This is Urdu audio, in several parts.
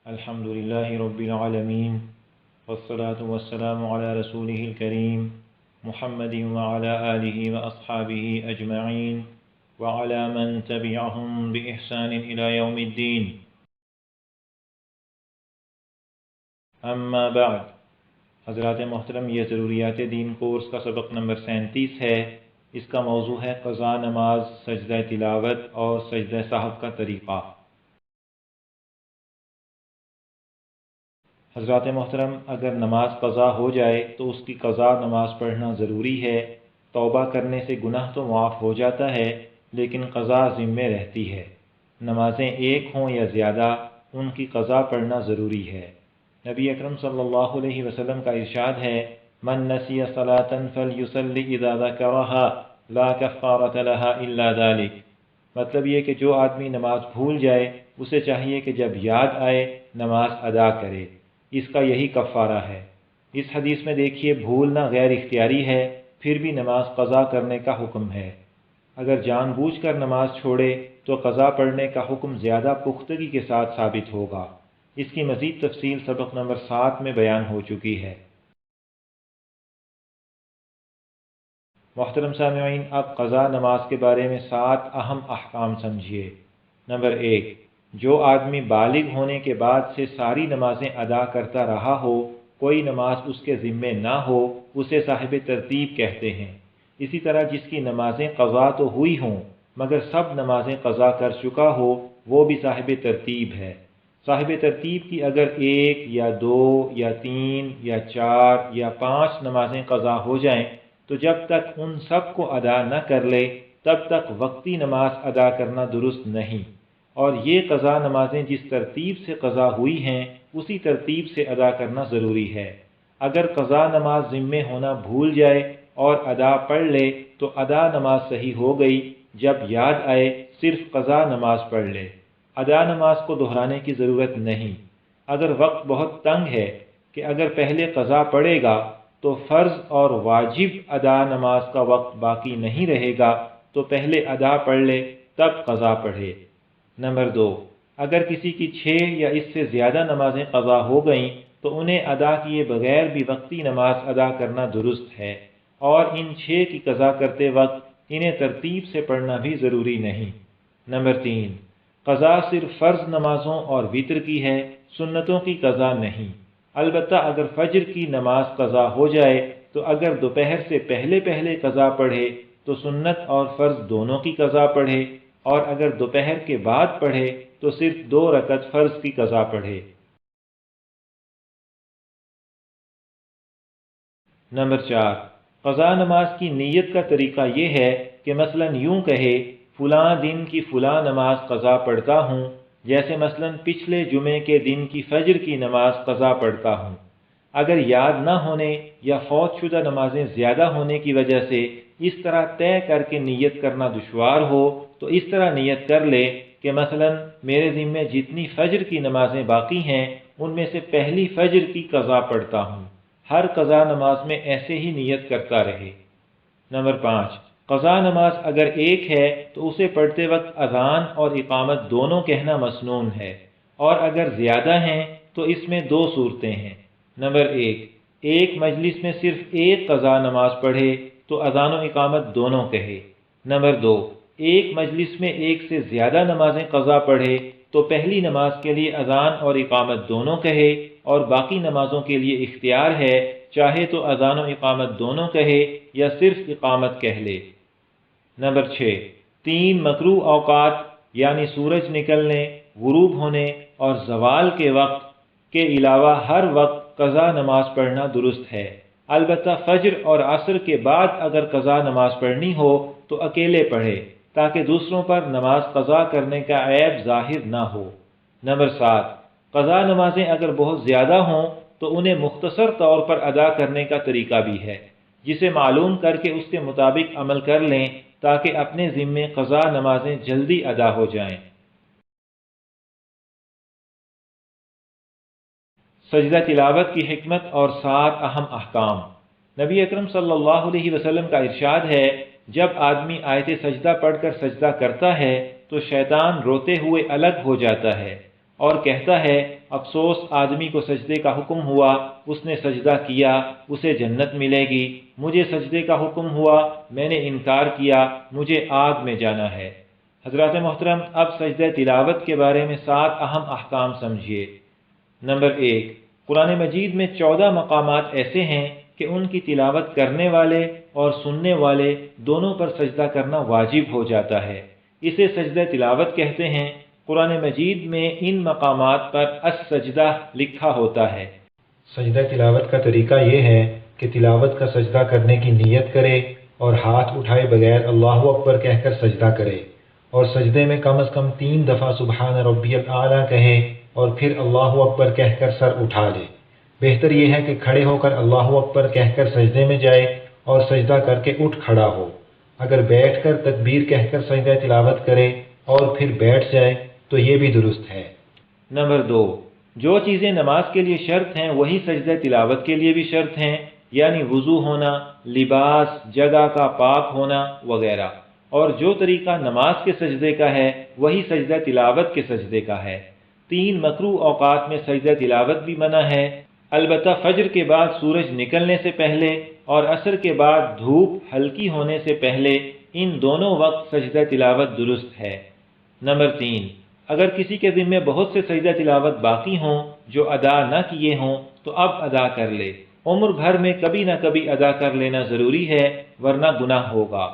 الحمد لله رب العالمين والصلاة والسلام على رسوله الكريم محمد وعلى آله وأصحابه أجمعين وعلى من تبعهم بإحسان إلى يوم الدين. اما بعد، حضرات محترم، یہ ضروریات دین کورس کا سبق نمبر 37 ہے۔ اس کا موضوع ہے قضا نماز، سجدہ تلاوت اور سجدہ سہو کا طریقہ۔ حضرات محترم، اگر نماز قضا ہو جائے تو اس کی قضا نماز پڑھنا ضروری ہے۔ توبہ کرنے سے گناہ تو معاف ہو جاتا ہے، لیکن قضا ذمے رہتی ہے۔ نمازیں ایک ہوں یا زیادہ، ان کی قضا پڑھنا ضروری ہے۔ نبی اکرم صلی اللہ علیہ وسلم کا ارشاد ہے، من نسی صلاۃ فلیصلی اذا ذکرها لا کفارۃ لها الا ذلک۔ مطلب یہ کہ جو آدمی نماز بھول جائے، اسے چاہیے کہ جب یاد آئے نماز ادا کرے، اس کا یہی کفارہ ہے۔ اس حدیث میں دیکھیے، بھولنا غیر اختیاری ہے، پھر بھی نماز قضا کرنے کا حکم ہے۔ اگر جان بوجھ کر نماز چھوڑے تو قضا پڑھنے کا حکم زیادہ پختگی کے ساتھ ثابت ہوگا۔ اس کی مزید تفصیل سبق نمبر 7 میں بیان ہو چکی ہے۔ محترم سامعین، اب قضا نماز کے بارے میں 7 اہم احکام سمجھیے۔ نمبر 1، جو آدمی بالغ ہونے کے بعد سے ساری نمازیں ادا کرتا رہا ہو، کوئی نماز اس کے ذمے نہ ہو، اسے صاحب ترتیب کہتے ہیں۔ اسی طرح جس کی نمازیں قضا تو ہوئی ہوں مگر سب نمازیں قضا کر چکا ہو، وہ بھی صاحب ترتیب ہے۔ صاحب ترتیب کی اگر 1 یا 2 یا 3 یا 4 یا 5 نمازیں قضا ہو جائیں تو جب تک ان سب کو ادا نہ کر لے تب تک وقتی نماز ادا کرنا درست نہیں، اور یہ قضا نمازیں جس ترتیب سے قضا ہوئی ہیں اسی ترتیب سے ادا کرنا ضروری ہے۔ اگر قضا نماز ذمے ہونا بھول جائے اور ادا پڑھ لے تو ادا نماز صحیح ہو گئی، جب یاد آئے صرف قضا نماز پڑھ لے۔ ادا نماز کو دہرانے کی ضرورت نہیں۔ اگر وقت بہت تنگ ہے کہ اگر پہلے قضا پڑھے گا تو فرض اور واجب ادا نماز کا وقت باقی نہیں رہے گا، تو پہلے ادا پڑھ لے تب قضا پڑھے۔ نمبر 2، اگر کسی کی 6 یا اس سے زیادہ نمازیں قضا ہو گئیں تو انہیں ادا کیے بغیر بھی وقتی نماز ادا کرنا درست ہے، اور ان 6 کی قضا کرتے وقت انہیں ترتیب سے پڑھنا بھی ضروری نہیں۔ نمبر 3، قضا صرف فرض نمازوں اور وتر کی ہے، سنتوں کی قضا نہیں۔ البتہ اگر فجر کی نماز قضا ہو جائے تو اگر دوپہر سے پہلے قضا پڑھے تو سنت اور فرض دونوں کی قضا پڑھے، اور اگر دوپہر کے بعد پڑھے تو صرف 2 رکعت فرض کی قضا پڑھے۔ نمبر 4، قضا نماز کی نیت کا طریقہ یہ ہے کہ مثلا یوں کہے، فلاں دن کی فلاں نماز قضا پڑھتا ہوں، جیسے مثلا پچھلے جمعے کے دن کی فجر کی نماز قضا پڑھتا ہوں۔ اگر یاد نہ ہونے یا فوت شدہ نمازیں زیادہ ہونے کی وجہ سے اس طرح طے کر کے نیت کرنا دشوار ہو تو اس طرح نیت کر لے کہ مثلا میرے ذمے جتنی فجر کی نمازیں باقی ہیں ان میں سے پہلی فجر کی قضا پڑھتا ہوں۔ ہر قضا نماز میں ایسے ہی نیت کرتا رہے۔ نمبر 5، قضا نماز اگر ایک ہے تو اسے پڑھتے وقت اذان اور اقامت دونوں کہنا مسنون ہے، اور اگر زیادہ ہیں تو اس میں 2 صورتیں ہیں۔ نمبر 1، ایک مجلس میں صرف ایک قضا نماز پڑھے تو اذان و اقامت دونوں کہے۔ نمبر 2، ایک مجلس میں ایک سے زیادہ نمازیں قضا پڑھے تو پہلی نماز کے لیے اذان اور اقامت دونوں کہے، اور باقی نمازوں کے لیے اختیار ہے، چاہے تو اذان و اقامت دونوں کہے یا صرف اقامت کہہ لے۔ نمبر 6، 3 مکروہ اوقات یعنی سورج نکلنے، غروب ہونے اور زوال کے وقت کے علاوہ ہر وقت قضا نماز پڑھنا درست ہے۔ البتہ فجر اور عصر کے بعد اگر قضا نماز پڑھنی ہو تو اکیلے پڑھے تاکہ دوسروں پر نماز قضا کرنے کا عیب ظاہر نہ ہو۔ نمبر 7، قضا نمازیں اگر بہت زیادہ ہوں تو انہیں مختصر طور پر ادا کرنے کا طریقہ بھی ہے، جسے معلوم کر کے اس کے مطابق عمل کر لیں تاکہ اپنے ذمے قضا نمازیں جلدی ادا ہو جائیں۔ سجدہ تلاوت کی حکمت اور 7 اہم احکام۔ نبی اکرم صلی اللہ علیہ وسلم کا ارشاد ہے، جب آدمی آیت سجدہ پڑھ کر سجدہ کرتا ہے تو شیطان روتے ہوئے الگ ہو جاتا ہے، اور کہتا ہے افسوس آدمی کو سجدے کا حکم ہوا، اس نے سجدہ کیا، اسے جنت ملے گی، مجھے سجدے کا حکم ہوا، میں نے انکار کیا، مجھے آگ میں جانا ہے۔ حضرات محترم، اب سجدہ تلاوت کے بارے میں 7 اہم احکام سمجھیے۔ نمبر 1، قرآن مجید میں 14 مقامات ایسے ہیں کہ ان کی تلاوت کرنے والے اور سننے والے دونوں پر سجدہ کرنا واجب ہو جاتا ہے، اسے سجدہ تلاوت کہتے ہیں۔ قرآن مجید میں ان مقامات پر السجدہ لکھا ہوتا ہے۔ سجدہ تلاوت کا طریقہ یہ ہے کہ تلاوت کا سجدہ کرنے کی نیت کرے اور ہاتھ اٹھائے بغیر اللہ اکبر کہہ کر سجدہ کرے، اور سجدے میں کم از کم 3 دفعہ سبحان ربی الاعلیٰ کہے اور پھر اللہ اکبر کہہ کر سر اٹھا لے۔ بہتر یہ ہے کہ کھڑے ہو کر اللہ اکبر کہہ کر سجدے میں جائے اور سجدہ کر کے اٹھ کھڑا ہو۔ اگر بیٹھ کر تکبیر کہہ کر سجدہ تلاوت کرے اور پھر بیٹھ جائے تو یہ بھی درست ہے۔ نمبر 2، جو چیزیں نماز کے لیے شرط ہیں وہی سجدہ تلاوت کے لیے بھی شرط ہیں، یعنی وضو ہونا، لباس، جگہ کا پاک ہونا وغیرہ، اور جو طریقہ نماز کے سجدے کا ہے وہی سجدہ تلاوت کے سجدے کا ہے۔ 3 مکروہ اوقات میں سجدہ تلاوت بھی منع ہے، البتہ فجر کے بعد سورج نکلنے سے پہلے اور عصر کے بعد دھوپ ہلکی ہونے سے پہلے، ان دونوں وقت سجدہ تلاوت درست ہے۔ نمبر 3، اگر کسی کے ذمے بہت سے سجدہ تلاوت باقی ہوں جو ادا نہ کیے ہوں تو اب ادا کر لے، عمر بھر میں کبھی نہ کبھی ادا کر لینا ضروری ہے ورنہ گناہ ہوگا۔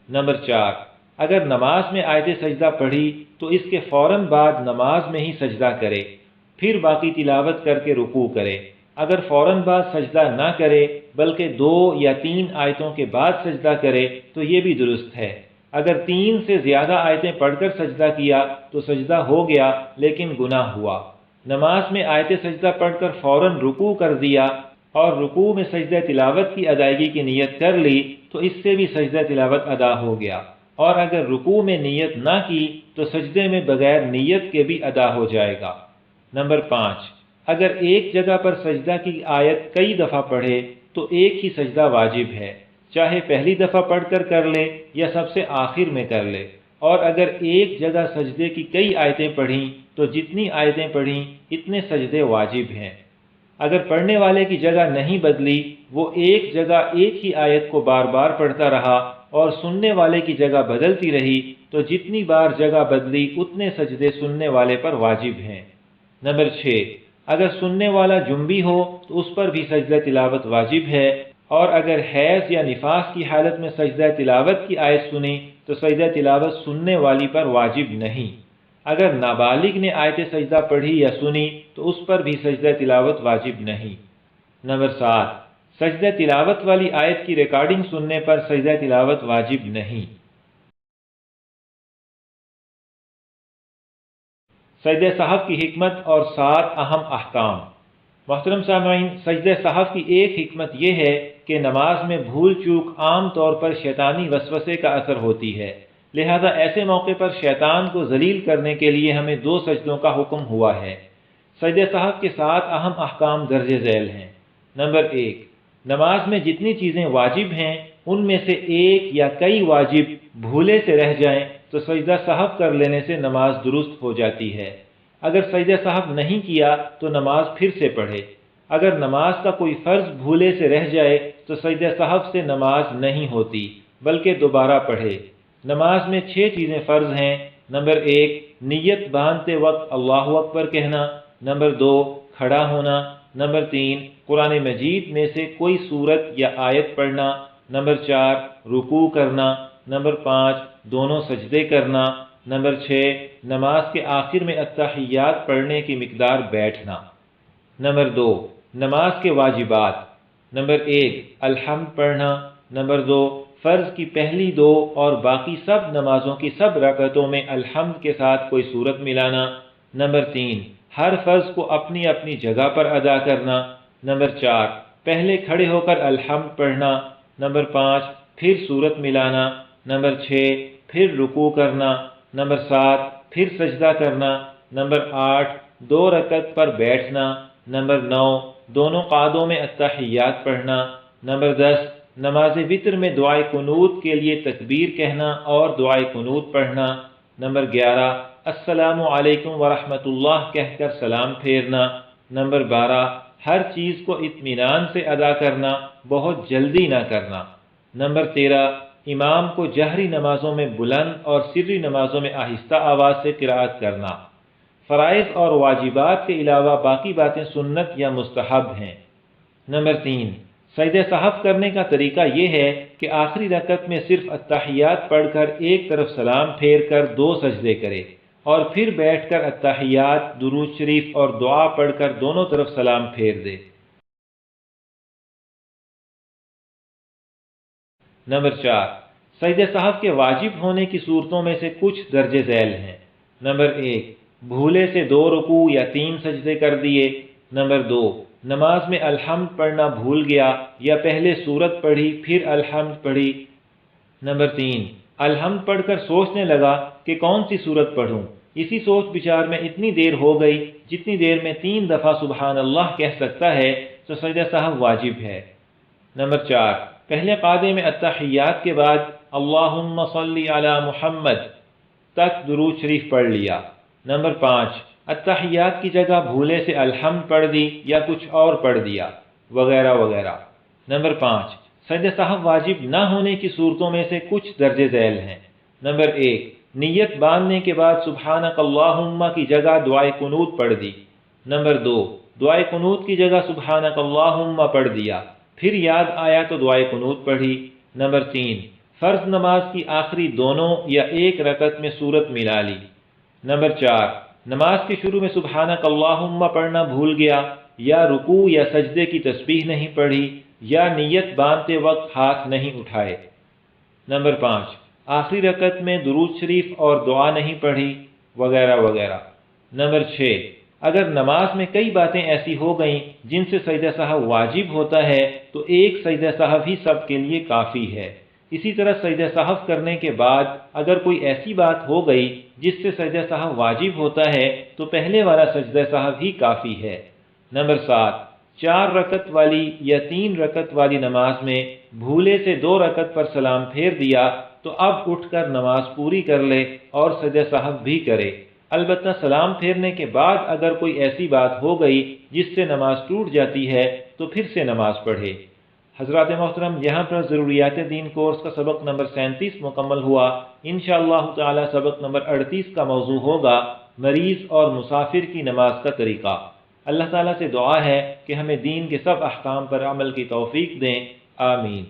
نمبر 4، اگر نماز میں آیت سجدہ پڑھی تو اس کے فوراً بعد نماز میں ہی سجدہ کرے، پھر باقی تلاوت کر کے رکوع کرے۔ اگر فوراً بعد سجدہ نہ کرے بلکہ 2 یا 3 آیتوں کے بعد سجدہ کرے تو یہ بھی درست ہے۔ اگر 3 سے زیادہ آیتیں پڑھ کر سجدہ کیا تو سجدہ ہو گیا لیکن گناہ ہوا۔ نماز میں آیت سجدہ پڑھ کر فوراً رکوع کر دیا اور رکوع میں سجدہ تلاوت کی ادائیگی کی نیت کر لی تو اس سے بھی سجدہ تلاوت ادا ہو گیا، اور اگر رکوع میں نیت نہ کی تو سجدے میں بغیر نیت کے بھی ادا ہو جائے گا۔ نمبر 5، اگر ایک جگہ پر سجدہ کی آیت کئی دفعہ پڑھے تو ایک ہی سجدہ واجب ہے، چاہے پہلی دفعہ پڑھ کر لے یا سب سے آخر میں کر لے، اور اگر ایک جگہ سجدے کی کئی آیتیں پڑھیں تو جتنی آیتیں پڑھیں اتنے سجدے واجب ہیں۔ اگر پڑھنے والے کی جگہ نہیں بدلی، وہ ایک جگہ ایک ہی آیت کو بار بار پڑھتا رہا اور سننے والے کی جگہ بدلتی رہی تو جتنی بار جگہ بدلی اتنے سجدے سننے والے پر واجب ہیں۔ نمبر 6، اگر سننے والا جنبی ہو تو اس پر بھی سجدہ تلاوت واجب ہے، اور اگر حیض یا نفاس کی حالت میں سجدہ تلاوت کی آیت سنی تو سجدہ تلاوت سننے والی پر واجب نہیں۔ اگر نابالغ نے آیت سجدہ پڑھی یا سنی تو اس پر بھی سجدہ تلاوت واجب نہیں۔ نمبر 7، سجدہ تلاوت والی آیت کی ریکارڈنگ سننے پر سجدہ تلاوت واجب نہیں۔ سجدہ سہو کی حکمت اور 7 اہم احکام۔ محترم سامعین، سجدہ سہو کی ایک حکمت یہ ہے کہ نماز میں بھول چوک عام طور پر شیطانی وسوسے کا اثر ہوتی ہے، لہذا ایسے موقع پر شیطان کو ذلیل کرنے کے لیے ہمیں 2 سجدوں کا حکم ہوا ہے۔ سجدہ سہو کے 7 اہم احکام درج ذیل ہیں۔ نمبر 1، نماز میں جتنی چیزیں واجب ہیں ان میں سے ایک یا کئی واجب بھولے سے رہ جائیں تو سجدہ سہو کر لینے سے نماز درست ہو جاتی ہے۔ اگر سجدہ سہو نہیں کیا تو نماز پھر سے پڑھے۔ اگر نماز کا کوئی فرض بھولے سے رہ جائے تو سجدہ سہو سے نماز نہیں ہوتی بلکہ دوبارہ پڑھے۔ نماز میں 6 چیزیں فرض ہیں۔ نمبر 1، نیت باندھتے وقت اللہ اکبر کہنا۔ نمبر 2، کھڑا ہونا۔ نمبر 3، قرآن مجید میں سے کوئی سورت یا آیت پڑھنا۔ نمبر 4، رکوع کرنا۔ نمبر 5، دونوں سجدے کرنا۔ نمبر 6، نماز کے آخر میں التحیات پڑھنے کی مقدار بیٹھنا۔ نمبر 2، نماز کے واجبات۔ نمبر 1، الحمد پڑھنا۔ نمبر 2، فرض کی پہلی 2 اور باقی سب نمازوں کی سب رکعتوں میں الحمد کے ساتھ کوئی سورت ملانا۔ نمبر 3، ہر فرض کو اپنی اپنی جگہ پر ادا کرنا۔ نمبر 4، پہلے کھڑے ہو کر الحمد پڑھنا۔ نمبر 5، پھر سورت ملانا۔ نمبر 6، پھر رکوع کرنا۔ نمبر 7، پھر سجدہ کرنا۔ نمبر 8، 2 رکعت پر بیٹھنا۔ نمبر 9، دونوں قعدوں میں التحیات پڑھنا۔ نمبر 10، نماز وتر میں دعائے قنوت کے لیے تکبیر کہنا اور دعائے قنوت پڑھنا۔ نمبر 11 السلام علیکم ورحمۃ اللہ کہہ کر سلام پھیرنا۔ نمبر 12 ہر چیز کو اطمینان سے ادا کرنا، بہت جلدی نہ کرنا۔ نمبر 13 امام کو جہری نمازوں میں بلند اور سری نمازوں میں آہستہ آواز سے قرأت کرنا۔ فرائض اور واجبات کے علاوہ باقی باتیں سنت یا مستحب ہیں۔ نمبر 3 سجدہ سہو کرنے کا طریقہ یہ ہے کہ آخری رکعت میں صرف التحیات پڑھ کر ایک طرف سلام پھیر کر 2 سجدے کرے اور پھر بیٹھ کر التحیات، درود شریف اور دعا پڑھ کر دونوں طرف سلام پھیر دے۔ نمبر 4 سجدہ سہو کے واجب ہونے کی صورتوں میں سے کچھ درج ذیل ہیں۔ نمبر 1 بھولے سے 2 رکوع یا 3 سجدے کر دیے۔ نمبر 2 نماز میں الحمد پڑھنا بھول گیا یا پہلے سورت پڑھی پھر الحمد پڑھی۔ نمبر 3 الحمد پڑھ کر سوچنے لگا کہ کون سی سورت پڑھوں، اسی سوچ بچار میں اتنی دیر ہو گئی جتنی دیر میں 3 دفعہ سبحان اللہ کہہ سکتا ہے تو سجدہ سہو واجب ہے۔ نمبر 4 پہلے قاعدے میں التحیات کے بعد اللہم صلی علی محمد تک درود شریف پڑھ لیا۔ نمبر 5 التحیات کی جگہ بھولے سے الحمد پڑھ دی یا کچھ اور پڑھ دیا وغیرہ وغیرہ۔ نمبر 5 سجدہ سہو واجب نہ ہونے کی صورتوں میں سے کچھ درج ذیل ہیں۔ نمبر 1 نیت باندھنے کے بعد سبحانک اللہم کی جگہ دعائے قنوت پڑھ دی۔ نمبر 2 دعائے قنوت کی جگہ سبحانک اللہم پڑھ دیا، پھر یاد آیا تو دعائے قنوت پڑھی۔ نمبر 3 فرض نماز کی آخری دونوں یا ایک رکعت میں سورت ملا لی۔ نمبر 4 نماز کے شروع میں سبحانک اللہم پڑھنا بھول گیا یا رکوع یا سجدے کی تسبیح نہیں پڑھی یا نیت باندھتے وقت ہاتھ نہیں اٹھائے۔ نمبر 5 آخری رکعت میں درود شریف اور دعا نہیں پڑھی وغیرہ وغیرہ۔ نمبر 6 اگر نماز میں کئی باتیں ایسی ہو گئیں جن سے سجدہ سہو واجب ہوتا ہے تو ایک سجدہ سہو ہی سب کے لیے کافی ہے۔ اسی طرح سجدہ سہو کرنے کے بعد اگر کوئی ایسی بات ہو گئی جس سے سجدہ سہو واجب ہوتا ہے تو پہلے والا سجدہ سہو ہی کافی ہے۔ نمبر 7 4 رکعت والی یا 3 رکعت والی نماز میں بھولے سے 2 رکعت پر سلام پھیر دیا تو اب اٹھ کر نماز پوری کر لے اور سجدہ سہو بھی کرے۔ البتہ سلام پھیرنے کے بعد اگر کوئی ایسی بات ہو گئی جس سے نماز ٹوٹ جاتی ہے تو پھر سے نماز پڑھے۔ حضرات محترم یہاں پر ضروریات دین کورس کا سبق نمبر 37 مکمل ہوا۔ انشاءاللہ تعالی سبق نمبر 38 کا موضوع ہوگا مریض اور مسافر کی نماز کا طریقہ۔ اللہ تعالیٰ سے دعا ہے کہ ہمیں دین کے سب احکام پر عمل کی توفیق دیں، آمین۔